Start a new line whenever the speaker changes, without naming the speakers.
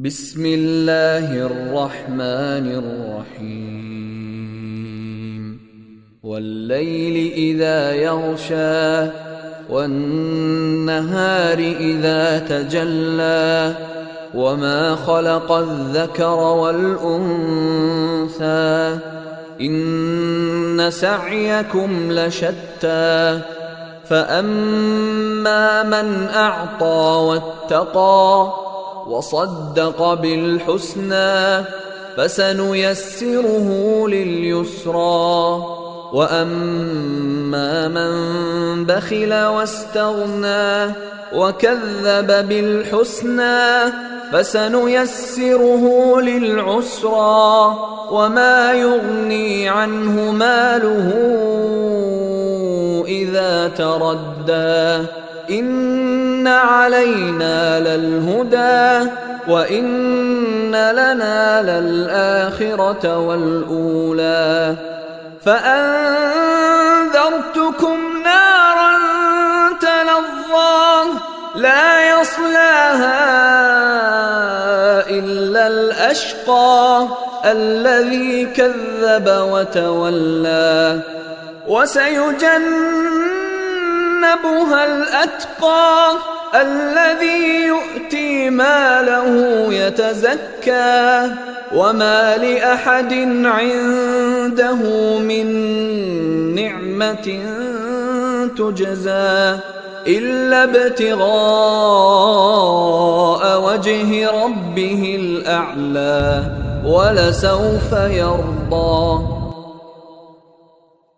بسم الله الرحمن الرحيم والليل إذا يغشى والنهار إذا تجلى وما خلق الذكر والأنثى إن سعيكم لشتى فأما من أعطى واتقى وصدق بالحسنى فسنيسره لليسرى وأما من بخل واستغنى وكذب بالحسنى فسنيسره للعسرى وما يغني عنه ماله إذا تردى إن علينا للهدى وإن لنا للآخرة والأولى فأنذرتكم نارا تلظى لا يصلاها إلا الأشقى الذي كذب وتولى وسيجنبها الأتقى الذي يؤتي ماله يتزكى وما لأحد عنده من نعمة تجزى إلا ابتغاء وجه ربه الأعلى ولسوف يرضى